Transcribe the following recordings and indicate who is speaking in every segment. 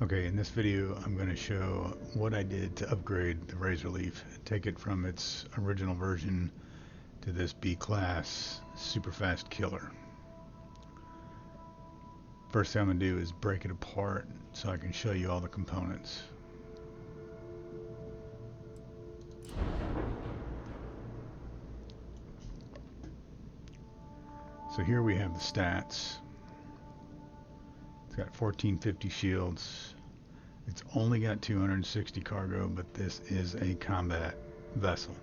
Speaker 1: Okay, in this video I'm going to show what I did to upgrade the Razorleaf, take it from its original version to this B-class super fast killer. First thing I'm going to do is break it apart so I can show you all the components. So here we have the stats. It's got 1450 shields. It's only got 260 cargo, but this is a combat vessel.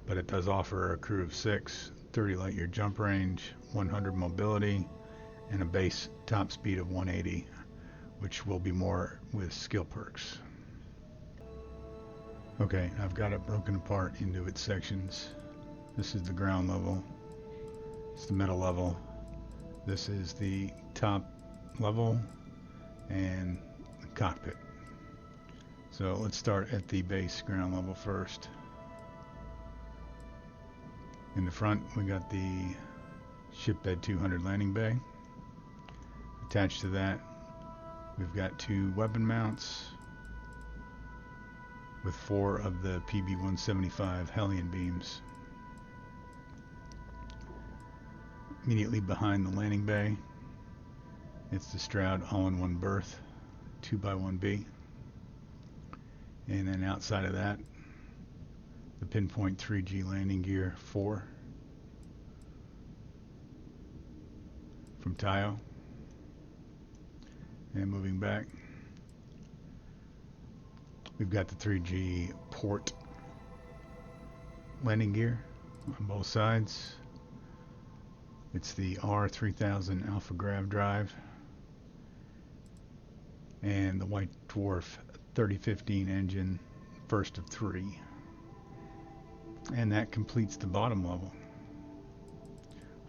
Speaker 1: But it does offer a crew of 6, 30 light year jump range, 100 mobility, and a base top speed of 180, which will be more with skill perks. Okay, I've got it broken apart into its sections. This is the ground level. It's the middle level. This is the top level and the cockpit. So let's start at the base ground level first. In the front we got the shipbed 200 landing bay. Attached to that we've got 2 weapon mounts with 4 of the PB-175 Hellion beams. Immediately behind the landing bay, it's the Stroud all-in-one berth 2x1B, and then outside of that, the Pinpoint 3G landing gear 4 from Tayo. And moving back, we've got the 3G port landing gear on both sides. It's the R3000 Alpha Grav drive and the White Dwarf 3015 engine, first of 3. And that completes the bottom level.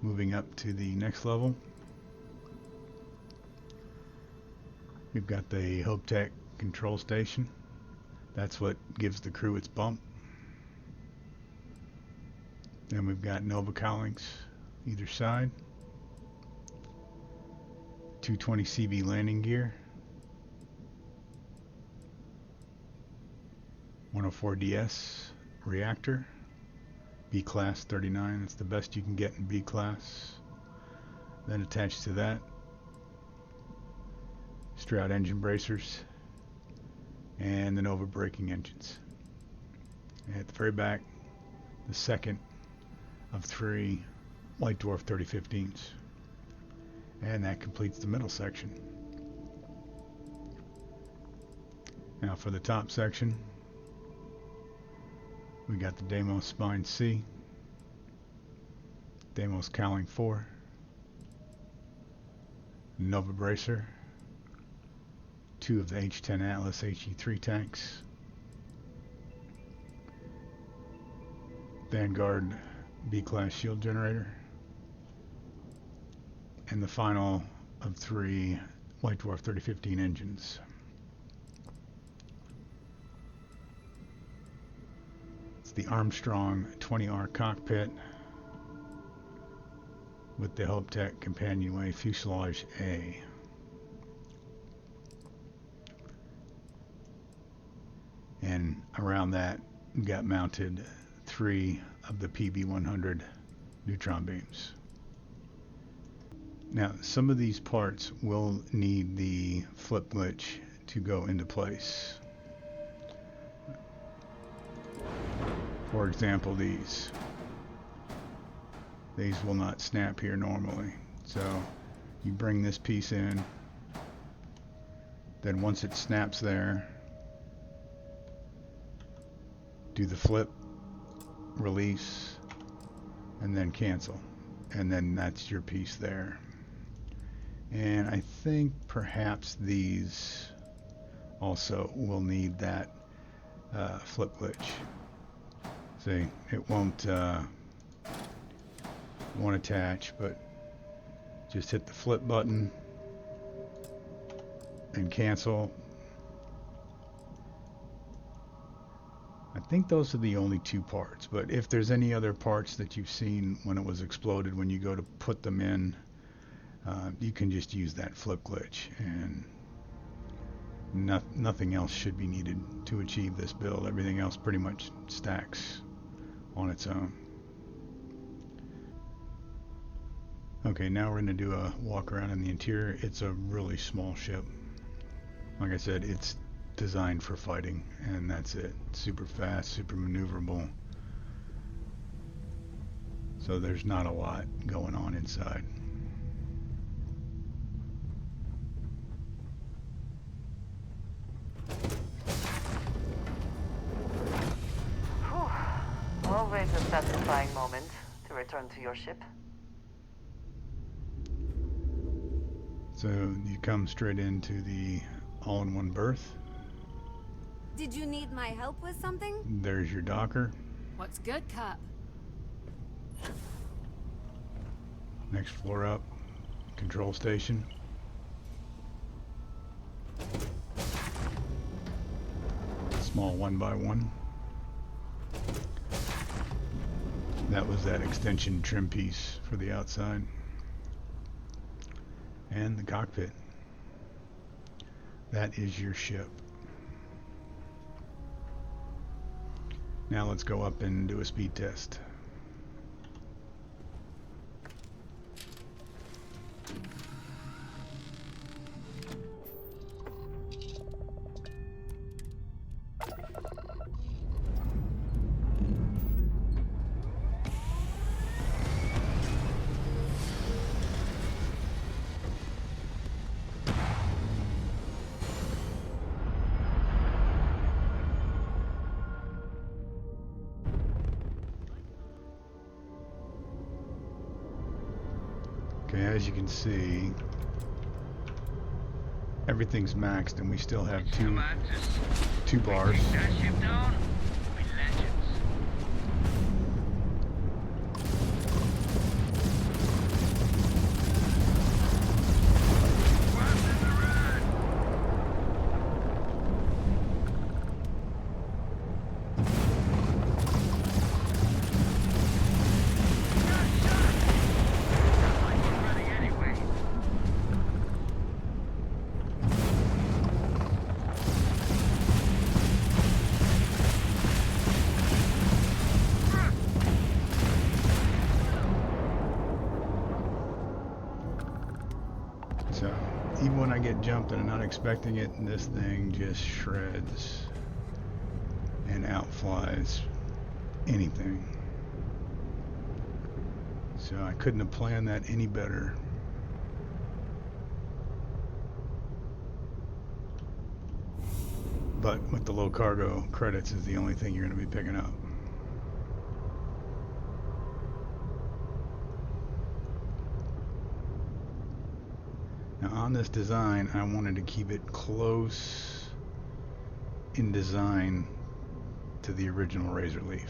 Speaker 1: Moving up to the next level, we've got the Hope Tech control station. That's what gives the crew its bump. Then we've got Nova cowlings either side, 220 CV landing gear, 104 DS reactor, B-class 39. That's the best you can get in B-class. Then attached to that, Stroud engine bracers and the Nova braking engines. And at the very back, the second of 3 White Dwarf 3015s. And that completes the middle section. Now for the top section, we got the Deimos Spine C, Deimos Cowling 4, Nova Bracer, 2 of the H-10 Atlas HE3 tanks, Vanguard B-class shield generator, and the final of 3 White Dwarf 3015 engines. It's the Armstrong 20R cockpit with the Hope Tech companionway fuselage A. And around that got mounted 3 of the PB-100 neutron beams. Now, some of these parts will need the flip glitch to go into place. For example, these will not snap here normally. So you bring this piece in, then once it snaps there, do the flip, release, and then cancel. And then that's your piece there. And I think perhaps these also will need that flip glitch. See, it won't attach, but just hit the flip button and cancel. I think those are the only 2 parts, but if there's any other parts that you've seen when it was exploded, when you go to put them in, you can just use that flip glitch and Nothing else should be needed to achieve this build. Everything else pretty much stacks on its own. Okay, now we're going to do a walk around in the interior. It's a really small ship. Like I said, it's designed for fighting, and that's it. Super fast, super maneuverable. So there's not a lot going on inside.
Speaker 2: Whew. Always a satisfying moment to return to your ship.
Speaker 1: So you come straight into the all-in-one berth.
Speaker 3: Did you need my help with something?
Speaker 1: There's your docker.
Speaker 3: What's good, Cap?
Speaker 1: Next floor up, control station. Small 1x1. That was that extension trim piece for the outside. And the cockpit. That is your ship. Now let's go up and do a speed test. Okay, as you can see, everything's maxed, and we still have two bars. So even when I get jumped and I'm not expecting it, this thing just shreds and outflies anything. So I couldn't have planned that any better. But with the low cargo, credits is the only thing you're going to be picking up. Now on this design, I wanted to keep it close in design to the original Razorleaf,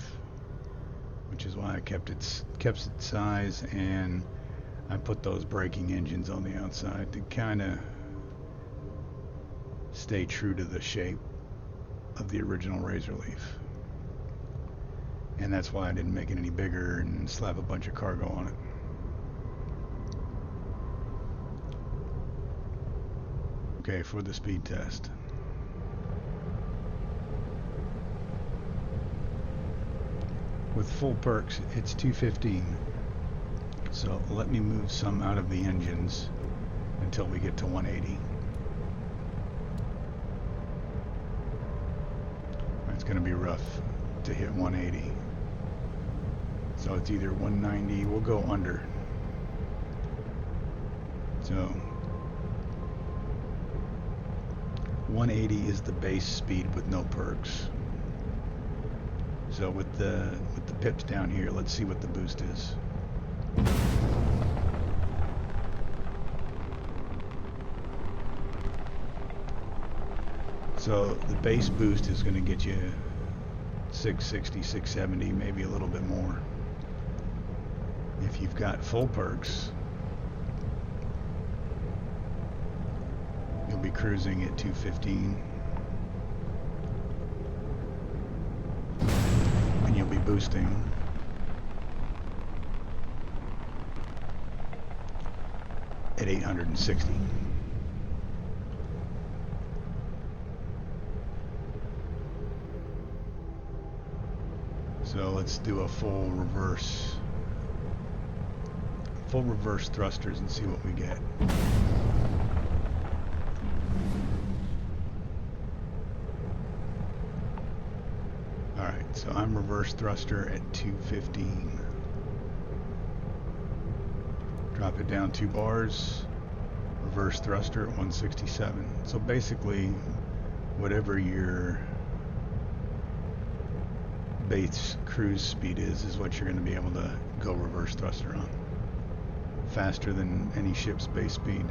Speaker 1: which is why I kept its size, and I put those braking engines on the outside to kind of stay true to the shape of the original Razorleaf. And that's why I didn't make it any bigger and slap a bunch of cargo on it. Okay, for the speed test. With full perks, it's 215. So let me move some out of the engines until we get to 180. It's going to be rough to hit 180. So it's either 190, we'll go under. So 180 is the base speed with no perks. So with the pips down here, let's see what the boost is. So the base boost is going to get you 660, 670, maybe a little bit more. If you've got full perks, you'll be cruising at 215. And you'll be boosting at 860. So let's do a full reverse thrusters and see what we get. Alright, so I'm reverse thruster at 215. Drop it down 2 bars, reverse thruster at 167. So basically, whatever your base cruise speed is what you're going to be able to go reverse thruster on. Faster than any ship's base speed.